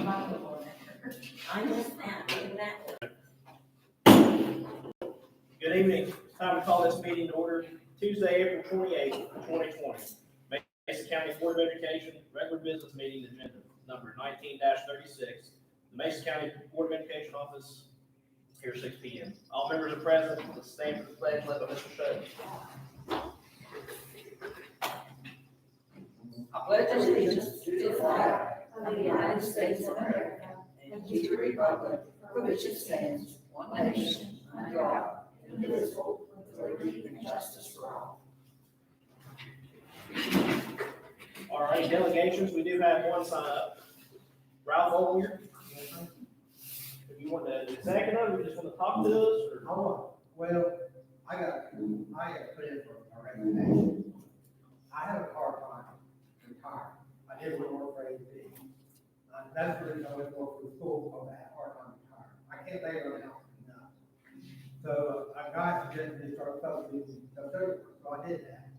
I understand, isn't that? Good evening. It's time to call this meeting to order Tuesday, April 28th, 2020. Mason County Board of Education, regular business meeting agenda number 19-36. The Mason County Board of Education office here 6 p.m. All members are present. Let's stand for the pledge led by Mr. Shea. I pledge allegiance to the flag of the United States of America and to the republic for which it stands, one nation, under God, indivisible, with liberty and justice for all. All right, delegations, we do have one sign up. Ralph Olinger. If you want to second them, you just want to talk to us, or? Oh, well, I got put in for a resignation. I have a part-time retired. I did work for AD. That's the reason I went to work for the school for that part-time retired. I can't lay around now, enough. So a guy suggested me start substituting, so I did that.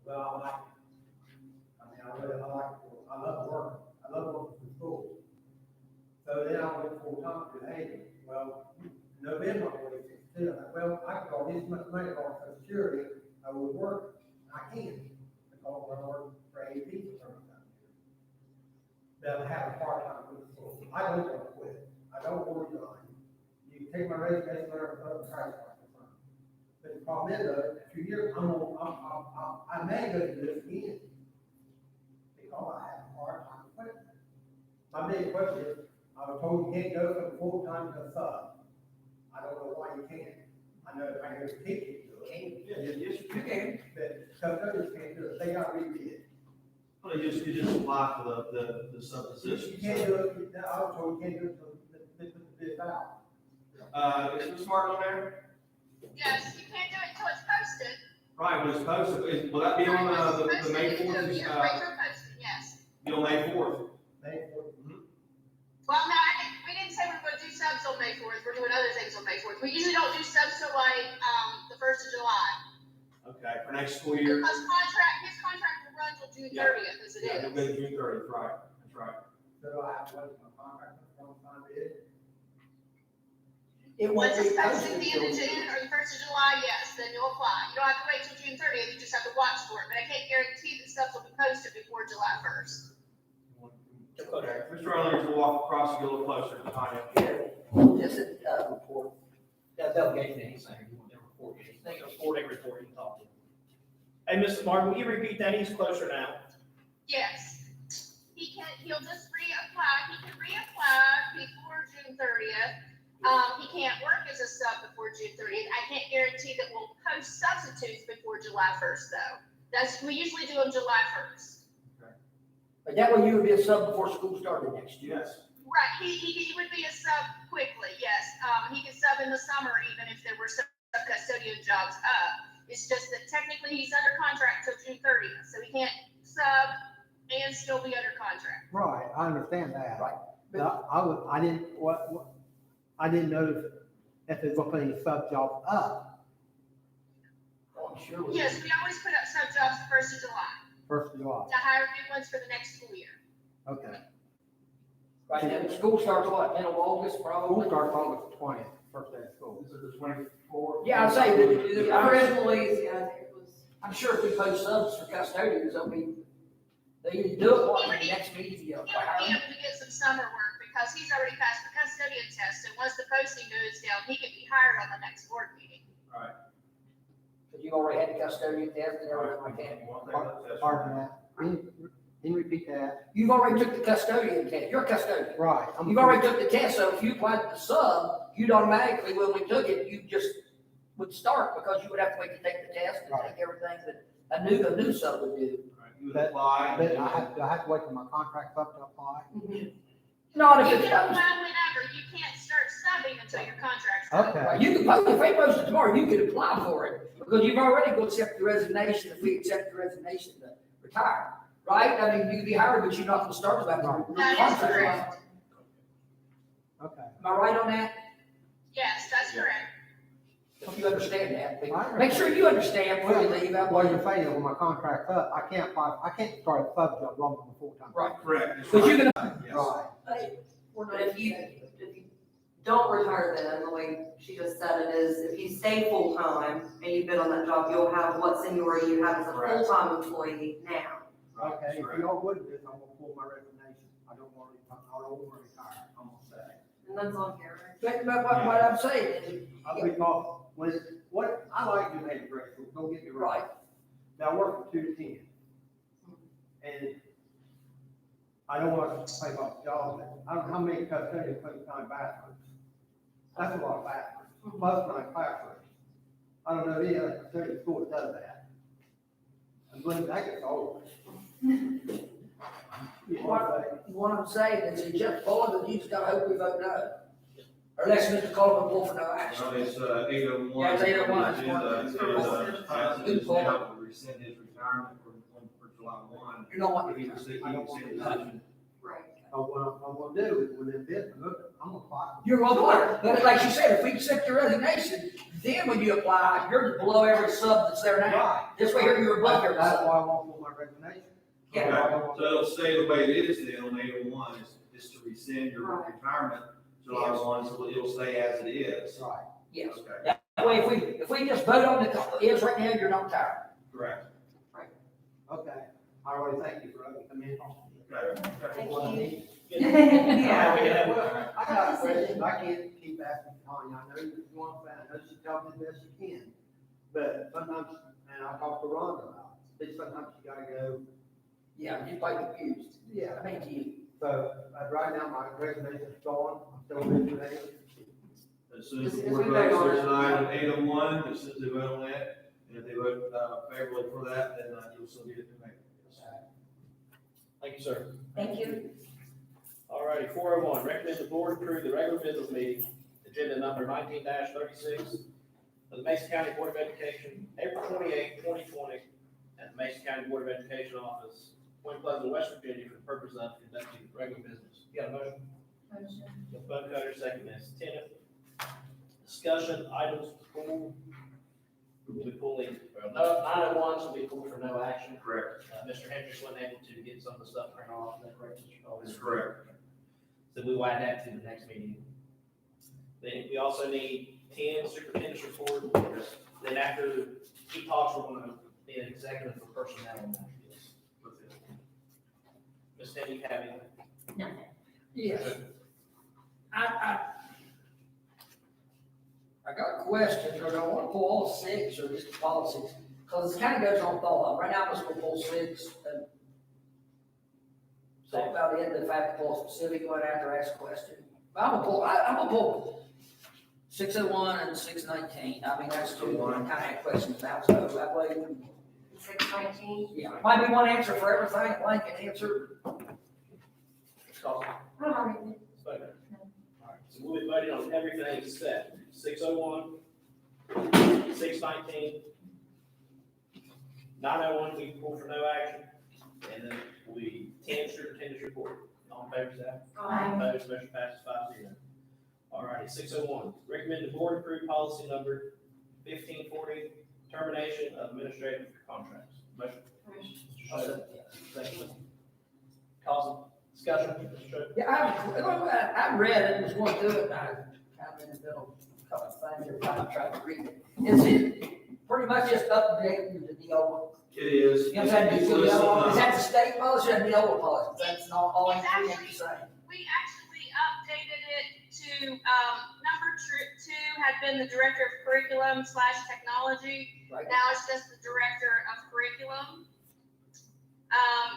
Well, I like it. I like it. I love working. I love working for the school. So then I went full-time to Haiti. Well, November, I was 62. I'm like, well, I could all this much money for Social Security, I would work. I can't, because I work for AP for 30 something years. But I have a part-time with the school. I don't want to quit. I don't want to resign. You can take my resignation letter and put it in the trash can. But the problem is, though, in a few years, I may go to this again. Because I have a part-time equipment. My big question is, I was told you can't go from full-time to sub. I don't know why you can't. I know I hear the teachers do it. Yes, you can. But custodians can't do it. They got to rebid. Well, you just apply for the sub position. You can't do it. I was told you can't do it until they put the bid out. Is Ms. Martin on there? Yes, you can't do it until it's posted. Right, when it's posted, will that be on the May 4th? Your regular posting, yes. Be on May 4th? May 4th. Well, no, we didn't say we were going to do subs on May 4th. We're doing other things on May 4th. We usually don't do subs till like, the 1st of July. Okay, for next school year? Because his contract will run till June 30th, as it Yeah, it'll is. be June 30th, right, that's right. So do I have to wait for my contract from the time bid? Once it's posted at the end of June or the 1st of July, yes, then you'll apply. You don't have to wait till June 30th. You just have to watch for it. But I can't guarantee that stuff will be posted before July 1st. Okay, Mr. Arledge will walk across and get a little closer to find out. This is a report. That delegation, he's saying, you want to report, they report, you can talk to him. Hey, Mrs. Martin, will you repeat that? He's closer now. Yes, he'll just reapply, he can reapply before June 30th. He can't work as a sub before June 30th. I can't guarantee that we'll post substitutes before July 1st though. We usually do them July 1st. But that way you would be a sub before school started next year. Yes. Right, he would be a sub quickly, yes. He could sub in the summer even if there were some custodian jobs up. It's just that technically he's under contract till June 30th, so he can't sub and still be under contract. Right, I understand that. Right. But I didn't know if they were putting sub jobs up Oh, I'm sure. Yes, we always put up sub jobs the 1st of July first of July. to hire new ones for the next school year. Okay. Right, now, school starts what, middle of August, School probably? starts August 20th, first day of school. Is it the 24th? Yeah, I'd say that, originally, I'm sure if we post subs for custodians, they either do it what, in the next meeting, you know, He would be able to get some summer work because he's already passed the custodian test, and once the posting goes down, he can be hired on the next board meeting. Right. because you've already had the custodian test and everything like that. You want that? Pardon that. Can you repeat that? You've already took the custodian test, you're a custodian. Right. You've already took the test, so if you applied to the sub, you'd automatically, when we took it, you just would start, because you would have to wait to take the test and take everything that a new sub would do. Right, you would apply. But do I have to wait for my contract up to apply? Not if You it's, can apply whenever, you can't start subbing until your contract's up. Okay. you can post, if they post it tomorrow, you can apply for it, because you've already go accept the resignation, if we accept the resignation to retire, right? I mean, you can be hired, but you're not gonna start till after the That is contract. correct. Okay. Am I right on that? Yes, that's correct. If you understand that, I understand. make sure you understand before you leave. What you're saying is when my contract's up, I can't start a sub job longer than full-time. Right. Correct. that's But right. you can, Yes. Right. hey, we're not. But if you don't retire then, the way she just said it is, if you stay full-time and you've been on that job, you'll have what seniority you have as a Correct. full-time employee now. Okay, if y'all wouldn't, then I'm gonna pull my resignation. I don't want to retire, I'm gonna say. And that's on here, right? But what I'm saying is, Because what, I like to make a break, don't get me wrong. right, Now, I work from 2 to 10. And I don't want to play my job, but I don't know how many custodians clean time bathrooms. That's a lot of bathrooms, plus 9 classrooms. I don't know any other custodian school that does that. I'm glad that gets old. what I'm saying is, it's just for the, you just gotta hope we vote no. Or unless Mr. Coleman will for no action. No, it's 801. Yeah, it's 801. Passes now to rescind his retirement for July 1. You know what? If he rescind his position. Right. What I'm gonna do is, when they bid, look, I'm gonna apply. You're wrong for but like you said, if we accept your resignation, then when you apply, you're below every sub that's there now. Right. This way here, you're above every That's sub. why I won't pull my resignation. Yeah. So it'll stay the way it is then on 801, is to rescind your Right. retirement July 1, so it'll stay as it is. Right. Yes. Okay, That way, if we just vote on the, is right now, you're not retired. correct. Okay, I already thank you for letting me come in. Okay. That's what I need. Yeah, we can have- Well, I got a question, I can't keep asking Tanya, I know you want that, I know she tells me the best she can. But sometimes, and I talked to Rhonda about it, but sometimes you gotta go, Yeah, you probably confused. yeah. I mean, to you. So, right now, my resignation's gone, I'm still living there. As soon as the As board we vote on votes, it. there's an item 801, as soon as they vote on that, and if they vote favorably for that, then you'll still get it to make. Thank you, sir. Thank you. All righty, 401, recommend the board approve the regular business meeting, agenda number 19-36 of the Mason County Board of Education, April 28, 2020, at the Mason County Board of Education office, Point Pleasant, West Virginia, for the purpose of conducting regular business. You got a motion? Ms. Bud Cutter, second, Ms. Tennant. Discussion items to pull. We'll be pulling, no, 901 will be pulled for no action. Correct. Mr. Hendricks wasn't able to get some of the stuff turned off, is that correct, Mr. Cole? That's correct. So we will add that to the next meeting. Then we also need 10 superintendent's report. Then after he talks, we're gonna need an executive for personnel on that. Ms. Tennant, you have anything? Yes. I got a question, because I want to pull all 6 or just the policies, because it kind of goes on thought. Right now, I'm just going to pull 6 and talk about it, if I have to pull a specific one after I ask a question. But I'm gonna pull 601 and 619. I mean, that's two I kind of had questions about, so that way, 619? yeah, might be one answer for everything, a blanket answer. Call. Spoken. All right, so we'll be voting on everything except 601, 619, 901, we can pull for no action, and then we'll be 10 superintendent's report. All in favor, say aye. Opposed, motion passes 5-0. All righty, 601, recommend the board approve policy number 1540, termination of administrative contracts. Motion. Mr. Shelby. Second. Carlson, discussion, Mr. Shelby. Yeah, I read it, was going through it, and I kind of in the middle, a couple of things every time I tried to read it. Is it pretty much just updating the Neola? It is. You know what I'm saying? It's Is listed, that the state policy or the Neola policy? That's not all It's three, actually- you say? We actually updated it to, number 2 had been the director of curriculum / technology. Right. Now it's just the director of curriculum.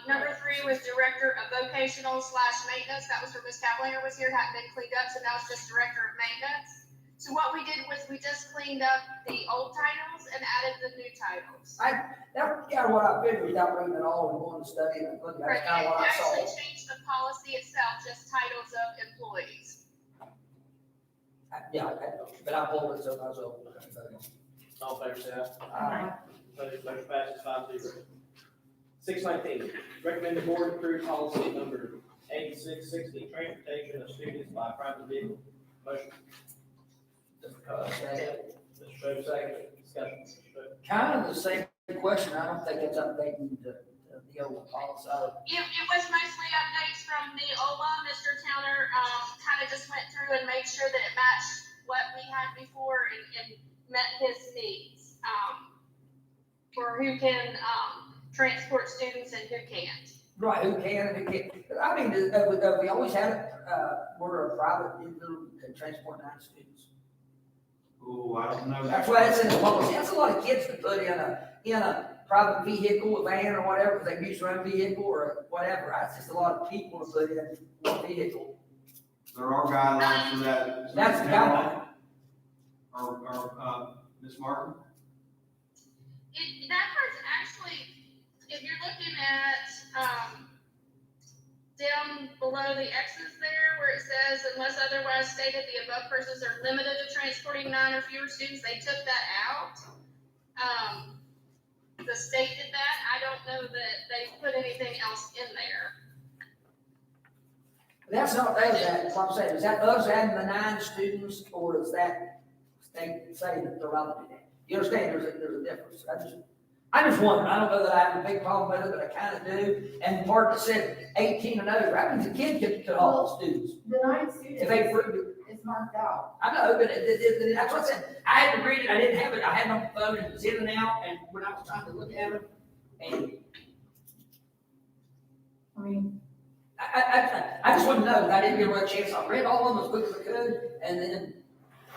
Number 3 was director of vocational / maintenance. That was when Ms. Cavalier was here, hadn't been cleaned up, so now it's just director of maintenance. So what we did was we just cleaned up the old titles and added the new titles. That's kind of what I figured without reading it all and going to study it, but Right, that's kind of what I it actually saw. changed the policy itself, just titles of employees. Yeah, but I pulled it, so I was over. All in favor, say aye. Opposed, motion passes 5-0. 619, recommend the board approve policy number 8660, transportation of students by private vehicle. Motion. Mr. Shelby, second. Discussion. Mr. Shelby. Kind of the same question, I don't think it's updating the old policy. It was mostly updates from the OLA. Mr. Towner made sure that it matched what we had before and met his needs, for who can, transport students and who can't. Right, who can and who can't. I mean, we always had, we're a private, can transport 9 students. Oh, I don't know. That's why it's in the policy. That's a lot of kids to put in a private vehicle, a van or whatever, because they can use their own vehicle or whatever. It's just a lot of people to put in one vehicle. There are guidelines for that. That's the guideline. Or, Ms. Martin? That part's actually, if you're looking at, down below the X's there, where it says, unless otherwise stated, the above persons are limited to transporting 9 or fewer students, they took that out. The state did that. I don't know that they put anything else in there. That's not that's what I'm saying. Is that us adding the 9 students, or is that state saying that they're allowed to do that? You understand, there's a difference. I just wonder, I don't know that I have a big problem with it, but I kinda do. And the part that said 18 and over, that means a kid could all the students. The 9 students If they proved it, is marked out. I know, but that's what I said. I had to read it, I didn't have it, I had it on the phone, and it was in and out, and when I was trying to look at it, and I mean, I just wouldn't know, I didn't get a real chance, I read all of them as quick as I could, and then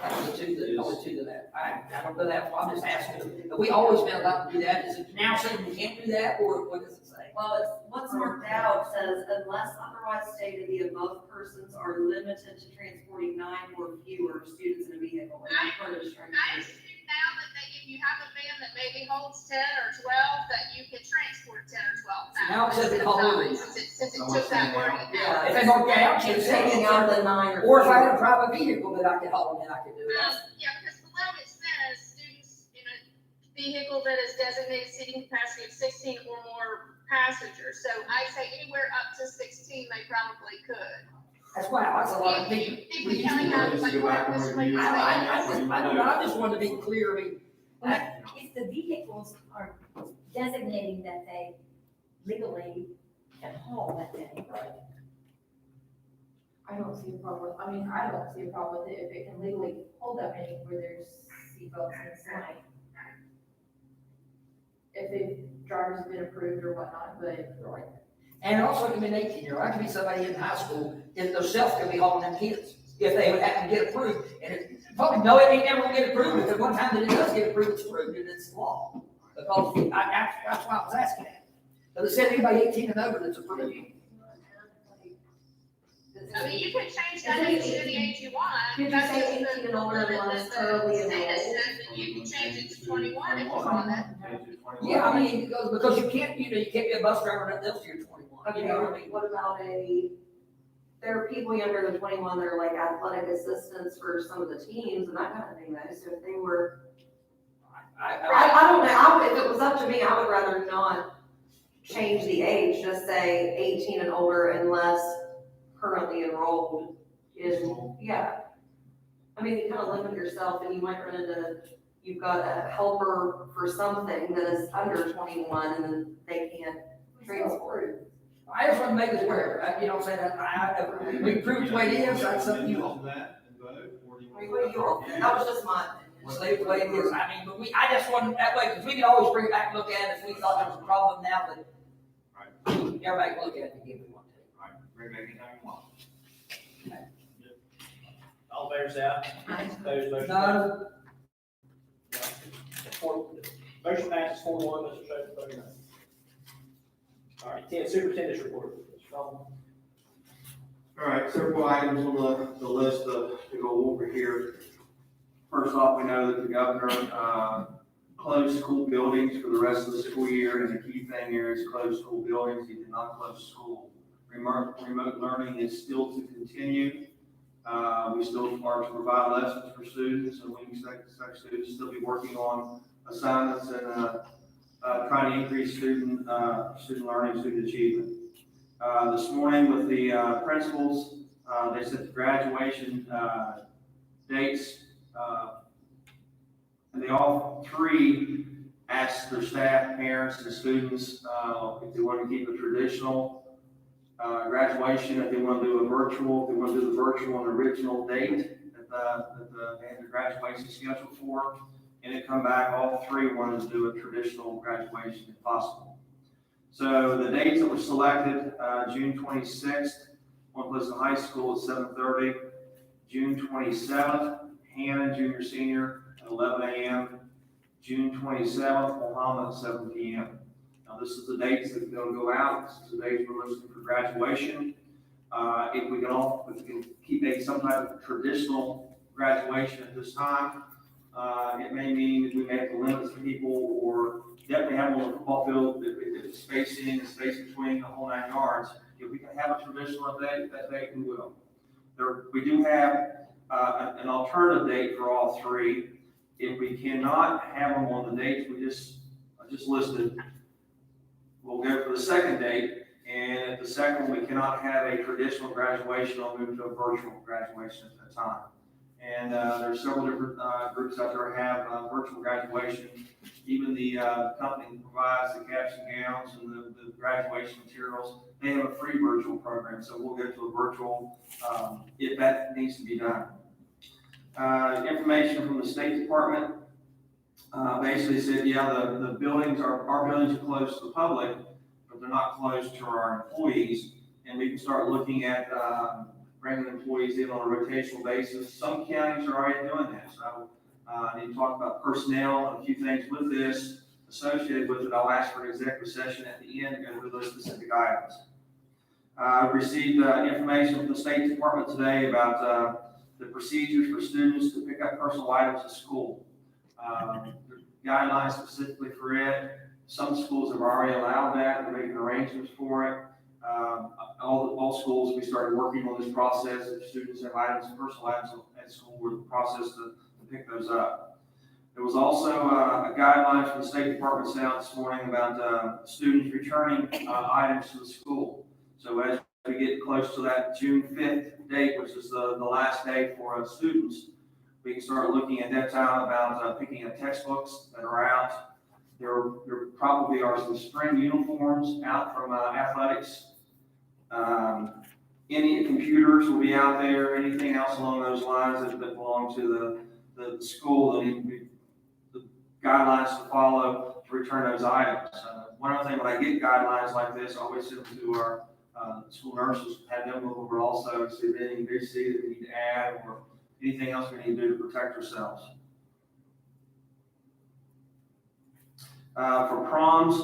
that was only two to that. I don't know that, I'm just asking, have we always been allowed to do that? Is it now saying we can't do that, or what does it say? Well, what's marked out says unless otherwise stated, the above persons are limited to transporting 9 or fewer students in a vehicle. And that part is trying to I say- assume now that if you have a van that maybe holds 10 or 12, that you can transport 10 or 12 Now it says it holds. Since it took that word out. Yeah. If they don't get out, It's it's taking out the 9 or if I had fewer. a private vehicle that I could haul them in, I could do that. Yeah, because below it says students in a vehicle that is designated seating capacity of 16 or more passengers. So I say anywhere up to 16, they probably could. That's wow, that's a lot of people. If we county have like Marcus, like. I just wanted to be clear, I mean, If the vehicles are designating that they legally can haul that day. I don't see a problem with, I don't see a problem with it if it can legally hold that many where there's seatbelts inside. If the driver's have been approved or whatnot, but right. And also it can be an 18-year-old, it could be somebody in high school, if themselves could be hauling them kids, if they would have to get approved. And it, probably, no, it ain't never gonna get approved, because one time that it does get approved, it's approved, and it's law. Because that's why I was asking that. But it said anybody 18 and over that's approved. I mean, you can change that age to any age you want. Could you That's say just 18 and older unless the thoroughly state enrolled? says that you can change it to 21 if you want it. Yeah, I mean, because you can't be a bus driver until you're 21, Okay, you know what I mean? what about there are people younger than 21 that are like athletic assistants for some of the teams and that kind of thing, though, so if they were, I don't know, if it was up to me, I would rather not change the age, just say 18 and older unless currently enrolled in, yeah. I mean, you kind of limit yourself and you might run into, you've got a helper for something that is under 21 and then they can't transport. I just want to make it aware, you know what I'm saying, we proved the way it is, that's something you want. That and vote, or do you I mean, want what do you all think? That was just my opinion. Just leave it the way it is, I mean, but I just wanted that way, because we can always bring it back and look at it if we thought there was a problem now, but everybody can look at it again if we want to. Right, bring it anytime you want. All in favor, say aye. Opposed, motion No, Motion passes 4-1, Mr. Schaefer, voting no. All right, 10, superintendent's report. Mr. Feldman. All right, several items on the list to go over here. First off, we know that the governor, closed school buildings for the rest of the school year, and the key thing here is closed school buildings. He did not close school. Remote learning is still to continue. We still are to provide lessons for students, and we expect students still be working on assignments and trying to increase student learning, student achievement. This morning with the principals, they set the graduation dates, and they all three asked their staff, parents, and students if they want to keep a traditional Graduation, if they want to do a virtual, if they want to do the virtual on the original date that they had the graduation scheduled for, and it come back, all three wanted to do a traditional graduation if possible. So the dates that were selected, June 26th, Point Pleasant High School at 7:30, June 27th, Hannah Junior Senior at 11 a.m., June 27th, Mohama at 7 p.m. Now, this is the dates that they'll go out. This is the dates we're listing for graduation. If we can keep some type of traditional graduation at this time, it may mean that we may have to limit some people, or definitely have them on the football field, if it's spacing and space between the whole 9 yards. If we can have a traditional date, that date we will. We do have an alternative date for all three. If we cannot have them on the dates I just listed, we'll go for the second date, and at the second one, we cannot have a traditional graduation, I'll move to a virtual graduation at that time. And there's several different groups out there have virtual graduation. Even the company that provides the caps and gowns and the graduation materials, they have a free virtual program, so we'll go to a virtual if that needs to be done. Information from the State Department basically said, yeah, the buildings, our buildings are closed to the public, but they're not closed to our employees, and we can start looking at bringing employees in on a rotational basis. Some counties are already doing that, so I need to talk about personnel and a few things with this associated with it. I'll ask for an executive session at the end to go through those specific items. I received information from the State Department today about the procedures for students to pick up personal items at school. The guidelines specifically for it. Some schools have already allowed that, they're making arrangements for it. All schools, we started working on this process. If students have items, personal items at school, we're in the process to pick those up. There was also a guideline from the State Department sent out this morning about students returning items to the school. So as we get close to that June 5th date, which is the last day for students, we can start looking at that time about picking up textbooks that are out. There probably are some spring uniforms out from athletics. Any computers will be out there, anything else along those lines that belong to the school, the guidelines to follow to return those items. One other thing, when I get guidelines like this, I always send them to our school nurses, have them look over also, see if anything they see that we need to add or anything else we need to do to protect ourselves. For proms,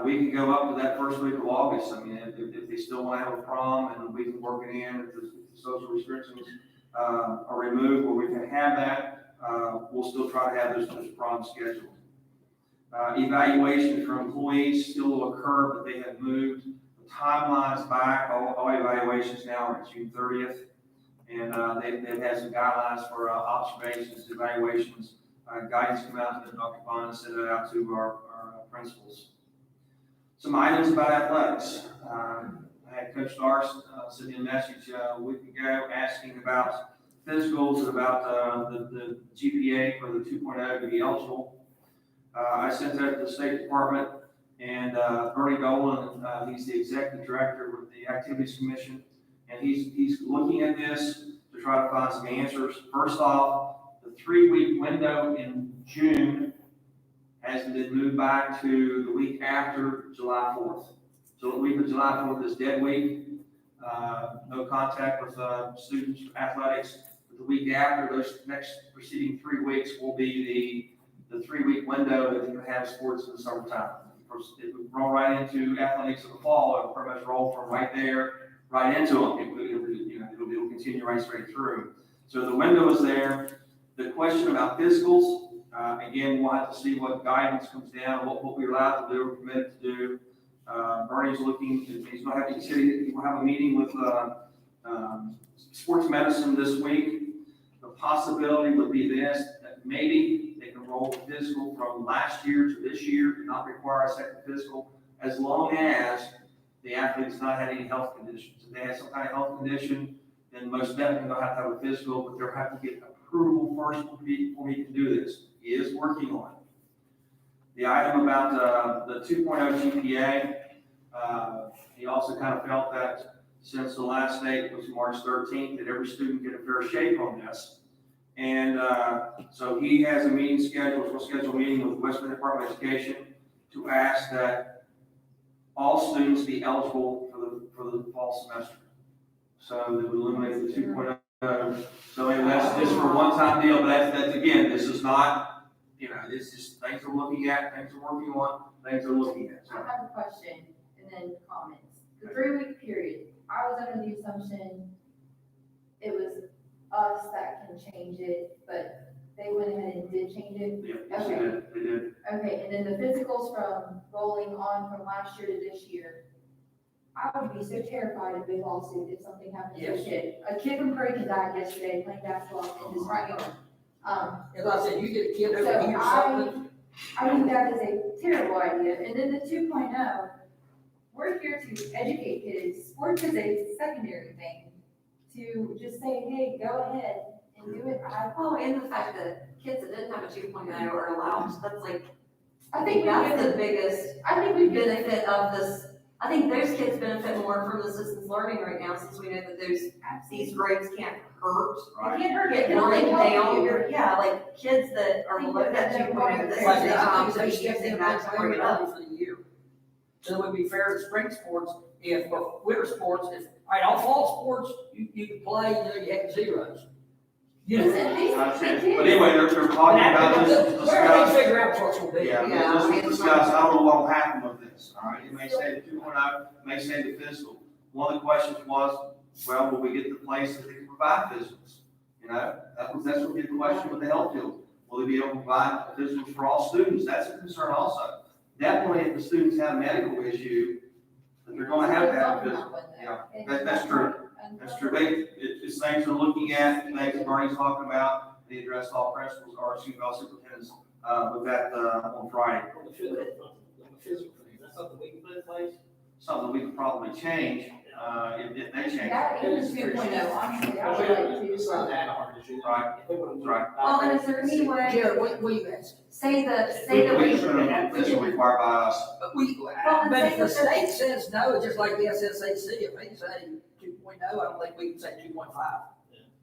we can go up to that first week of August. I mean, if they still want to have a prom, and we can work it in, if the social restrictions are removed where we can have that, we'll still try to have those proms scheduled. Evaluation for employees still will occur, but they have moved the timelines back. All evaluations now are June 30th, and they've had some guidelines for observations, evaluations, guidance come out to Dr. Bond and send it out to our principals. Some items about athletics. I had Coach Starks send me a message a week ago asking about physicals and about the GPA for the 2.0 to be eligible. I sent that to the State Department, and Bernie Dolan, he's the executive director with the Activities Commission, and he's looking at this to try to find some answers. First off, the 3-week window in June has been moved back to the week after July 4th. So the week of July 4th is dead week. No contact with students, athletics. But the week after, those next preceding 3 weeks will be the 3-week window that you can have sports in the summertime. If we roll right into athletics in the fall, it'll pretty much roll from right there right into them. It'll continue right straight through. So the window is there. The question about physicals, again, we'll have to see what guidance comes down, what we're allowed to do or permitted to do. Bernie's looking, he's going to have a meeting with sports medicine this week. The possibility would be this, that maybe they can roll the physical from last year to this year and not require a second physical, as long as the athlete's not had any health conditions. If they have some kind of health condition, then most definitely they'll have to have a physical, but they'll have to get approval first before he can do this. He is working on it. The item about the 2.0 GPA, He also kind of felt that since the last date was March 13th, that every student get a fair shake on this. And so he has a meeting scheduled, we'll schedule a meeting with the West Virginia Department of Education to ask that all students be eligible for the fall semester. So that would eliminate the 2.0. So anyway, that's just for a one-time deal, but that's again, this is not, this is things we're looking at, things we're working on, things we're looking at. I have a question and then comments. The 3-week period, I was under the assumption it was us that can change it, but they went ahead and did change it. Yeah, yes, they did, they did. Okay, and then the physicals from rolling on from last year to this year. I would be so terrified of a big lawsuit if something happened to a Yes. kid. A kid from Prairie died yesterday playing basketball in his front yard. As I said, you get a kid So over here, something. I think that is a terrible idea. And then the 2.0, we're here to educate kids. Sports is a secondary thing. To just say, hey, go ahead and do it. Oh, and the fact that kids that didn't have a 2.0 are allowed, that's like, I think that's the biggest we benefit of this. I think those kids benefit more from the distance learning right now, since we know that these grades can't hurt. It can't hurt Get it. going It'll help down, you. yeah, like kids that are below that 2.0, this is Like, the I time think to they be stepped using in that that to bring it up. for the year. So it would be fair to spring sports, if, well, winter sports, if, all right, all fall sports, you can play, you have zeros. You know, Listen, these But kids. anyway, they're talking about this, to We're discuss. gonna figure out what's gonna be. Yeah, Yeah, let's I mean, discuss, I don't know what will happen with this, all right? It may say the 2.0, may say the physical. One of the questions was, well, will we get the place that they can provide physicals? That's a good question with the health field. Will they be able to provide physicals for all students? That's a concern also. Definitely if the students have a medical issue, that they're gonna have a physical. Yeah, that's true. That's true. It's things they're looking at, things that Bernie's talking about, they addressed all principals, or all superintendents, with that, on Friday. On the physical thing, that's something we can put in place. Something we could probably change, if they change. That is 2.0, honestly, I would like to. It's not that hard to do. Right. If they wanna- Right. Well, and is there any way, Jared, what you asking? say that We just put it, this is required by us. But we, Well, but if the and say state says no, it's just like the SSAC, if they say 2.0, I don't think we can say 2.5.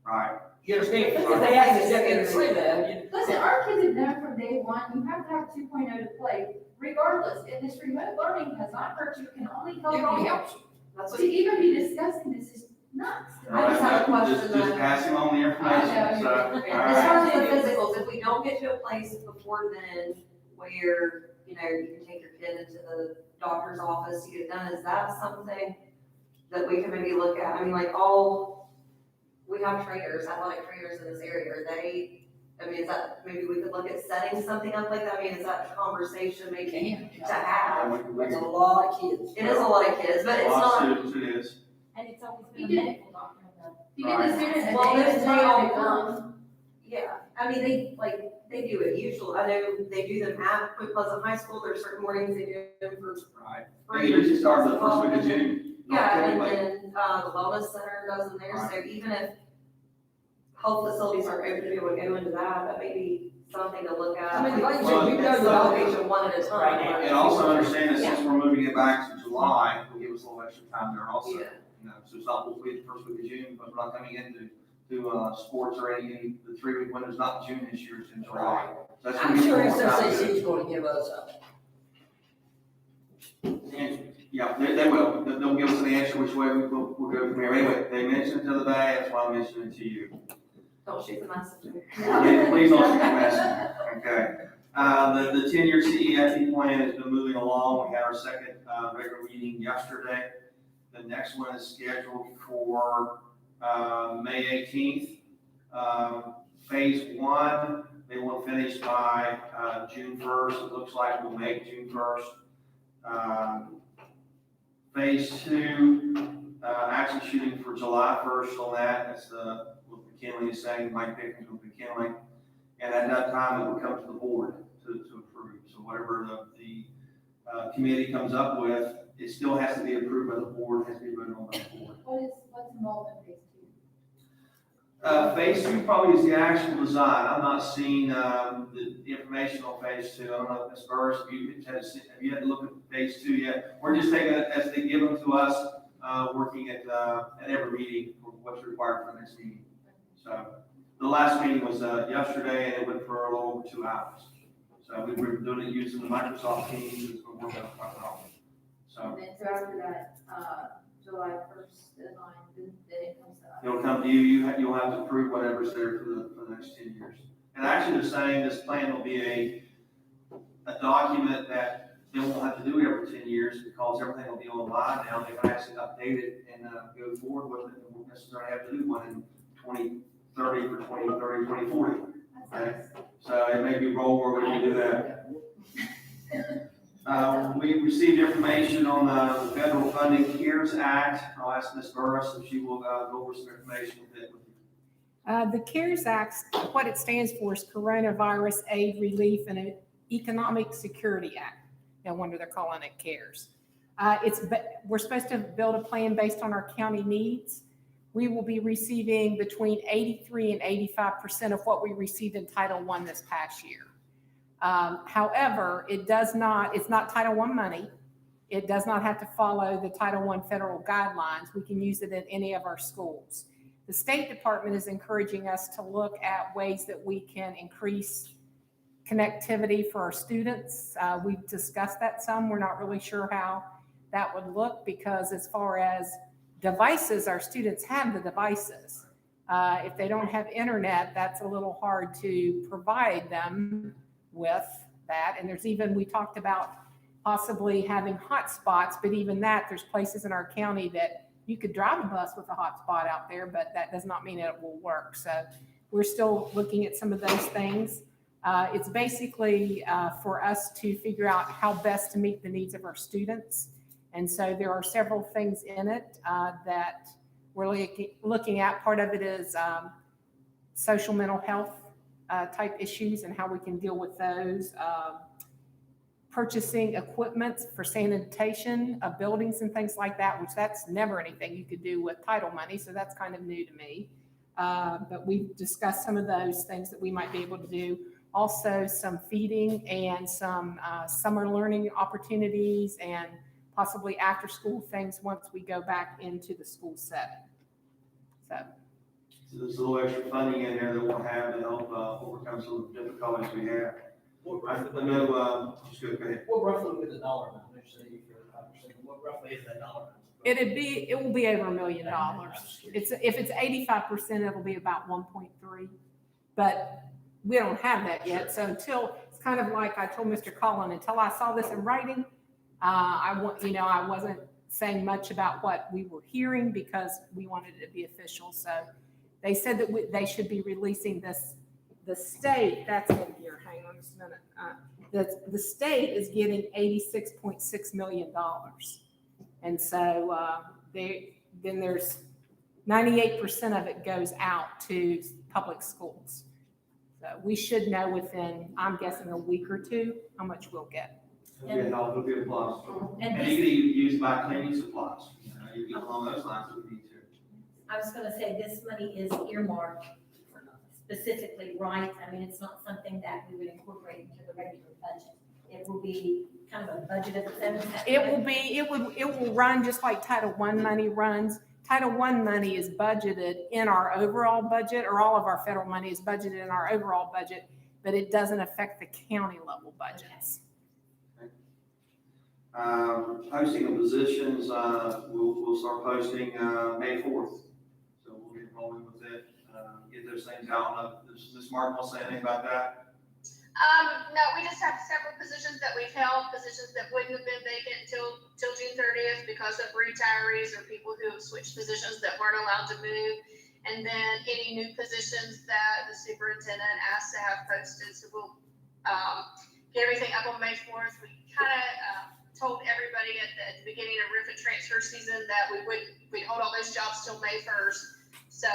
Right. You understand? If they actually step in and say that, you. Listen, our kids have known from day one, you have to have 2.0 to play, regardless. And this remote learning has not hurt you, it can only help It only you. helps you. that's what To even be discussing this is nuts. I just have a question Just then. pass him on the information, I know, so, all you're- As right. far as the physicals, if we don't get to a place before then where, you can take your kid into the doctor's office to get it done, is that something that we can maybe look at? I mean, like we have trainers, athletic trainers in this area, is that, maybe we could look at setting something up like that? I mean, is that a conversation maybe to have? That's a lot of kids. It is a lot of kids, but it's A lot not, of students, it is. And it's always You been a did. medical doctor. You get the student well, and they all they come. Yeah, I mean, they do it usually, I know they do them at Point Pleasant High School, there's certain mornings they do them for Right. free. They usually start the first week of June. Yeah, and October. then, the wellness center does them there, so even if health facilities aren't open to be able to go into that, that may be something to look at. I mean, like you said, we know It's the not doctors. patient one at a time. Right now. And also understand that since we're moving it back to July, will give us a little extra time there also. Yeah. So it's not supposed to be the first week of June, but we're not coming into sports or any, the 3-week window's not in June this year, it's in July. So that's gonna I'm give sure us more time to do SSAC it. is gonna give us And, yeah, they will. They'll give us an answer which way we'll go from here. Anyway, they mentioned it the other day, that's why I'm mentioning it to you. Don't shoot the messenger. Yeah, please don't shoot the messenger. Okay. The 10-year CEFE plan has been moving along. We had our second, regular meeting yesterday. The next one is scheduled for, May 18th. Phase 1, they will finish by, June 1st. It looks like we'll make June 1st. Phase 2, actually shooting for July 1st on that. That's what McKinley is saying, Mike Pickens with McKinley. And at that time, it would come to the board to approve. So whatever the committee comes up with, it still has to be approved by the board, has to be voted on by the board. What's involved in phase Phase two probably is the actual design. I'm not seeing, the information on phase two. I don't know if Ms. Burris, have you had to look at phase two yet? We're just taking it as they give them to us, working at every meeting for what's required for the next meeting. So the last meeting was, yesterday, and it went for a little over 2 hours. So we were doing it using the Microsoft Teams, and we're working on it. So And then so after that, July 1st deadline, then it comes to us. it'll come to you, you'll have to approve whatever's there for the next 10 years. And actually, they're saying this plan will be a document that they won't have to do every 10 years because everything will be online now. They can actually update it and go forward with it. They won't necessarily have to do one in 2030 for 2030, 2040. Okay? So it may be role where we can do that. We received information on the federal funding CARES Act. I'll ask Ms. Burris if she will go over some information with it. The CARES Act, what it stands for is Coronavirus Aid, Relief, and Economic Security Act. No wonder they're calling it CARES. We're supposed to build a plan based on our county needs. We will be receiving between 83 and 85% of what we received in Title I this past year. However, it's not Title I money. It does not have to follow the Title I federal guidelines. We can use it in any of our schools. The State Department is encouraging us to look at ways that we can increase connectivity for our students. We've discussed that some. We're not really sure how that would look because as far as devices, our students have the devices. If they don't have internet, that's a little hard to provide them with that. And we talked about possibly having hotspots, but even that, there's places in our county that you could drive a bus with a hotspot out there, but that does not mean it will work. So we're still looking at some of those things. It's basically for us to figure out how best to meet the needs of our students. And so there are several things in it that we're looking at. Part of it is social mental health type issues and how we can deal with those. Purchasing equipment for sanitation of buildings and things like that, which that's never anything you could do with title money. So that's kind of new to me. But we've discussed some of those things that we might be able to do. Also some feeding and some summer learning opportunities and possibly after school things once we go back into the school setting. So there's a little extra funding in there that we'll have to help overcome some of the difficulties we have. I know, just go ahead. What roughly would the dollar amount? What roughly is that dollar amount? it will be over $1 million. If it's 85%, it'll be about 1.3, but we don't have that yet. So it's kind of like I told Mr. Collin, until I saw this in writing, I wasn't saying much about what we were hearing because we wanted it to be official. So they said that they should be releasing this. The state, that's in here, hang on just a minute. The state is getting $86.6 million. And so then there's 98% of it goes out to public schools. So we should know within, I'm guessing, a week or two, how much we'll get. It'll be a plus. And And you can even use by cleaning supplies. You get along those lines if we need to. I was gonna say, this money is earmarked specifically, right? I mean, it's not something that we would incorporate into the regular budget. It will be kind of a budget of its own. It will run just like Title I money runs. Title I money is budgeted in our overall budget, or all of our federal money is budgeted in our overall budget, but it doesn't affect the county level budgets. Posting of positions, we'll start posting May 4th. So we'll get rolling with it, get those things out. Does Ms. Martin want to say anything about that? No, we just have several positions that we've held, positions that wouldn't have been vacant till June 30th because of retirees or people who have switched positions that weren't allowed to move. And then any new positions that the superintendent asked to have posted. So we'll get everything up on May 4th. We kind of told everybody at the beginning of RIFA transfer season that we'd hold all those jobs till May 1st. So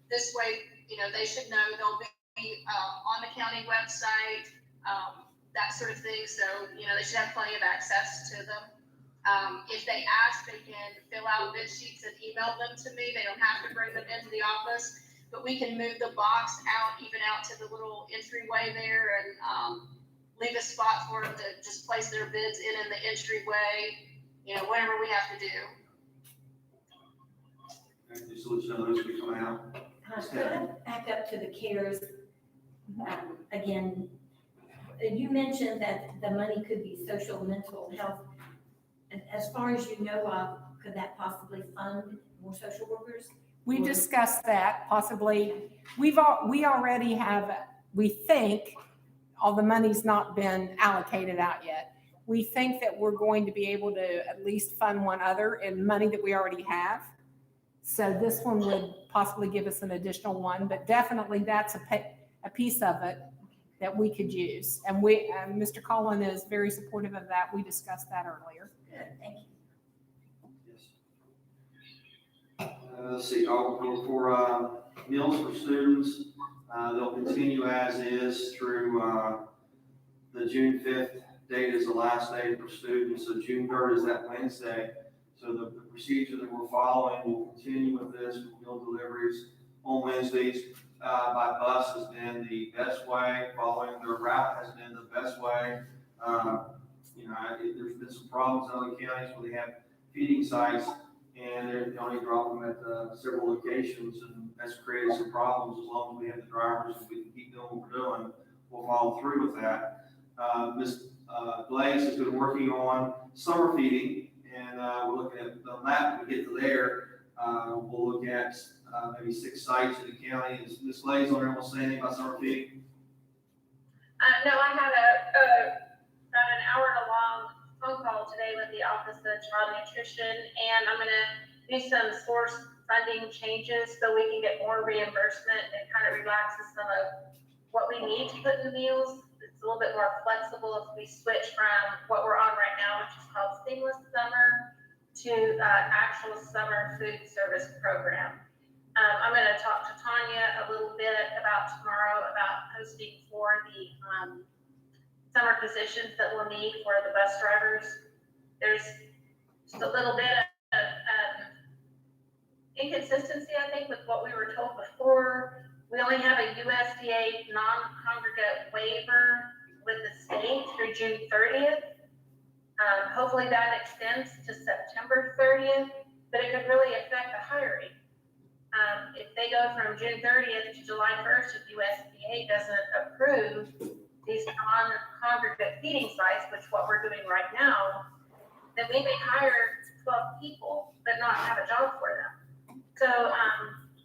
this way, they should know they'll be on the county website, that sort of thing. So, they should have plenty of access to them. If they ask, they can fill out bid sheets and email them to me. They don't have to bring them into the office. But we can move the box out, even out to the little entryway there and, leave a spot for them to just place their bids in the entryway, whatever we have to do. And just let you know those will be coming out. Could I back up to the CARES? Again, you mentioned that the money could be social, mental health. And as far as you know of, could that possibly fund more social workers? We discussed that possibly. We already have, we think, all the money's not been allocated out yet. We think that we're going to be able to at least fund one other in money that we already have. So this one would possibly give us an additional one, but definitely that's a piece of it that we could use. And Mr. Collin is very supportive of that. We discussed that earlier. Good, thank you. Yes. Let's see, for meals for students, they'll continue as is through the June 5th date is the last day for students, so June 3rd is that Wednesday. So the procedure that we're following will continue with this, with meal deliveries on Wednesdays by bus has been the best way, following their route has been the best way. There's been some problems in other counties where they have feeding sites and they only drop them at several locations, and that's created some problems. As long as we have the drivers and we can keep doing what we're doing, we'll follow through with that. Ms. Glaze has been working on summer feeding, and we're looking at on that. When we get to there, we'll look at maybe 6 sites in the county. Is Ms. Glaze on there? Will say anything about summer feeding? No, I had about an hour and a long phone call today with the Office of Child Nutrition, and I'm gonna do some source funding changes so we can get more reimbursement and kind of relaxes some of what we need to put in the meals. It's a little bit more flexible if we switch from what we're on right now, which is called Seamless Summer, to actual summer food service program. I'm going to talk to Tanya a little bit about tomorrow about posting for the summer positions that we'll need for the bus drivers. There's just a little bit of inconsistency, I think, with what we were told before. We only have a USDA non-congregate waiver with the state through June 30th. Hopefully that extends to September 30th, but it could really affect the hiring. If they go from June 30th to July 1st, if USDA doesn't approve these non-congregate feeding sites, which is what we're doing right now, then we may hire 12 people, but not have a job for them. So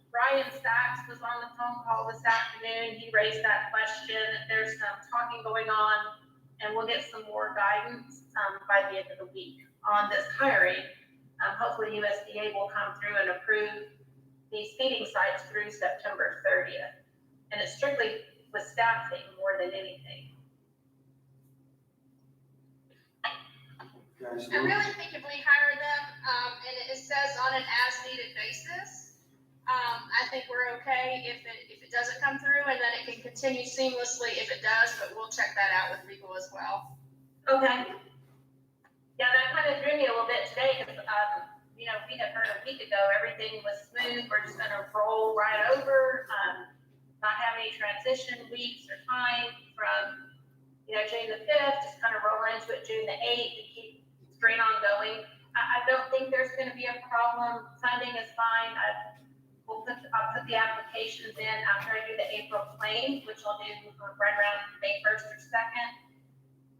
Ryan Sachs was on the phone call this afternoon. He raised that question. There's some talking going on, and we'll get some more guidance by the end of the week on this hiring. Hopefully USDA will come through and approve these feeding sites through September 30th. And it's strictly with staffing more than anything. I really think if we hire them, and it says on an as-needed basis, I think we're okay if it doesn't come through, and then it can continue seamlessly if it does, but we'll check that out with legal as well. Okay. Yeah, that kind of drew me a little bit today, because, we had heard a week ago, everything was smooth, we're just gonna roll right over, not have any transition weeks or time from, June the 5th, just kind of roll into it June the 8th to keep straight on going. I don't think there's gonna be a problem. Funding is fine. I'll put the applications in after I do the April claims, which I'll do right around May 1st or 2nd.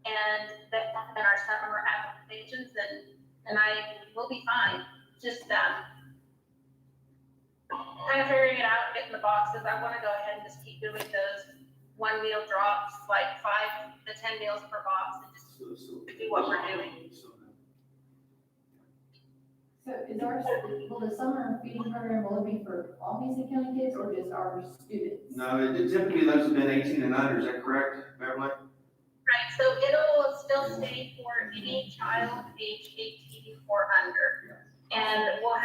And then our summer applications, and I will be fine. Just kind of figuring it out, getting the boxes. I want to go ahead and just keep doing those 1 meal drops, like 5 to 10 meals per box, and just do what we're doing. So will the summer feeding program, will it be for all Mason County kids or just our students? No, typically those have been 18 and under, is that correct, Beverly? Right, so it'll still stay for any child age 18 or under. And we'll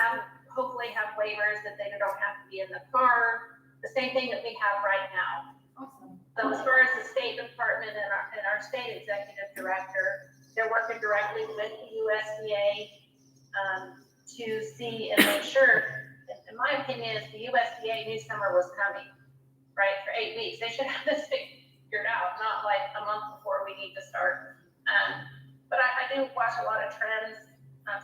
hopefully have waivers that they don't have to be in the car, the same thing that we have right now. Awesome. So as far as the State Department and our state executive director, they're working directly with the USDA to see and make sure, in my opinion, is the USDA knew summer was coming, right, for 8 weeks. They should have this figured out, not like a month before we need to start. But I do watch a lot of trends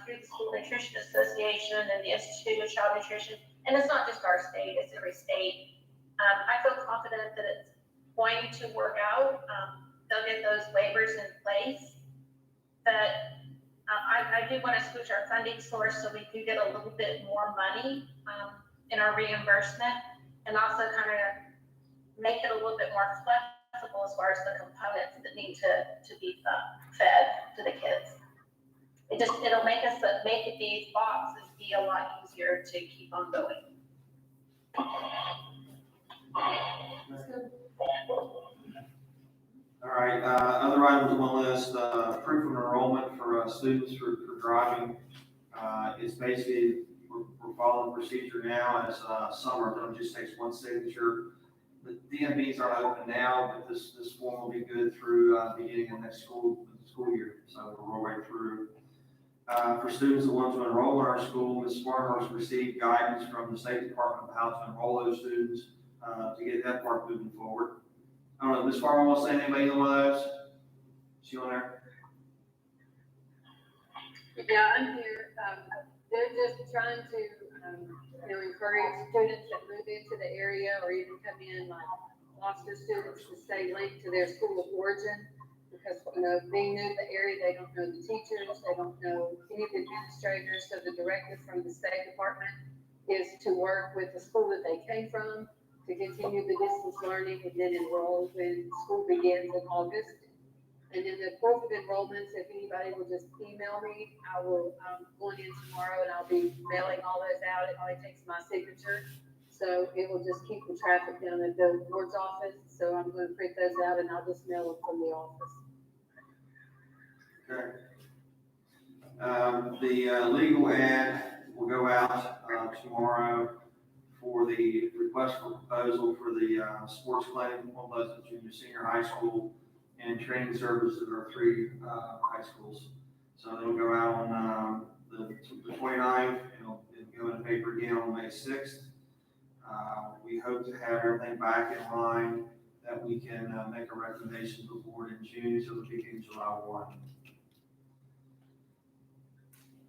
through the School Nutrition Association and the Institute of Child Nutrition. And it's not just our state, it's every state. I feel confident that it's going to work out. They'll get those waivers in place. But I do want to switch our funding source so we do get a little bit more money in our reimbursement, and also kind of make it a little bit more flexible as far as the components that need to be fed to the kids. It'll make these boxes be a lot easier to keep on going. All right, other items on the list, proof of enrollment for students for driving. It's basically, we're following procedure now as summer, but it just takes one signature. The DMVs aren't open now, but this form will be good through beginning of next school year, so we'll roll right through. For students that want to enroll in our school, Ms. Farmer's received guidance from the State Department of how to enroll those students to get that part moving forward. I don't know, Ms. Farmer wants to say anything on one of those? Is she on there? Yeah, I'm here. They're just trying to, encourage students that move into the area or even come in, like foster students, to stay linked to their school of origin. Because, being new to the area, they don't know the teachers, they don't know any of the administrators. So the directive from the State Department is to work with the school that they came from to continue the distance learning and then enroll when school begins in August. And then the proof of enrollments, if anybody will just email me, I'm going in tomorrow and I'll be mailing all those out. It only takes my signature. So it will just keep the traffic down at the board's office. So I'm going to print those out and I'll just mail them from the office. Okay. The legal ad will go out tomorrow for the request for proposal for the sports clinic in Point Pleasant Junior Senior High School and training services at our 3 high schools. So it'll go out on the 29th, and it'll go in the paper again on May 6th. We hope to have everything back in line that we can make a recommendation to the board in June, so it'll begin July 1.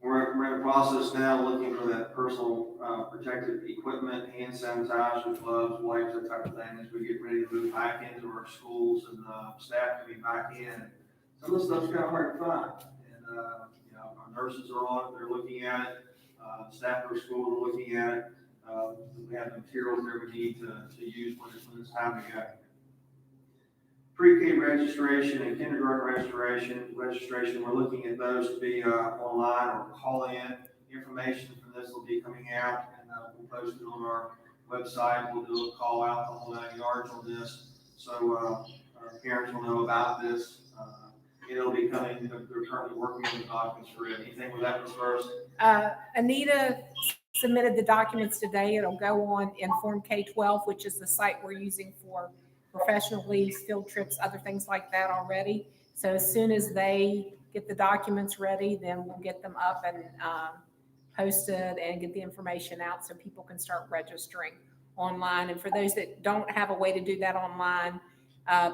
We're in the process now looking for that personal protective equipment, hand sanitizer, gloves, wipes, that type of thing, as we get ready to move back into our schools and staff to be back in. Some of the stuff's kind of hard to find, and our nurses are on it, they're looking at it, staff at our schools are looking at it. We have the materials there we need to use when it's time to go. Pre-K registration and kindergarten registration, we're looking at those to be online or call in. Information from this will be coming out, and we'll post it on our website. We'll do a call out the whole 9 yards on this, so our parents will know about this. It'll be coming, they're currently working on the documents for it. Anything with that, Ms. First? Anita submitted the documents today. It'll go on Inform K-12, which is the site we're using for professional leagues, field trips, other things like that already. So as soon as they get the documents ready, then we'll get them up and posted and get the information out so people can start registering online. And for those that don't have a way to do that online,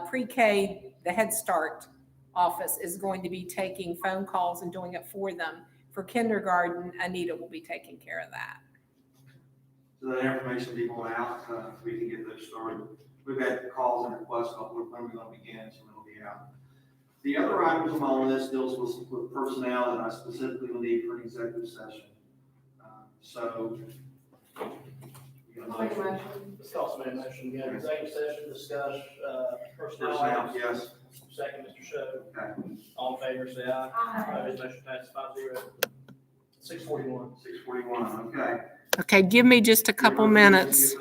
pre-K, the Head Start office is going to be taking phone calls and doing it for them. For kindergarten, Anita will be taking care of that. So that information will be going out, we can get those started. We've had calls and requests of when we're going to begin, so it'll be out. The other items on my list deals with personnel that I specifically will need for an executive session. You got a motion? Ms. Costa made a motion, we have an executive session, discuss personnel. Personnel, yes. Second, Mr. Show. Okay. All in favor, say aye. Aye. Opposed, motion passes 5-0. 6:41. 6:41, okay. Okay, give me just a couple minutes.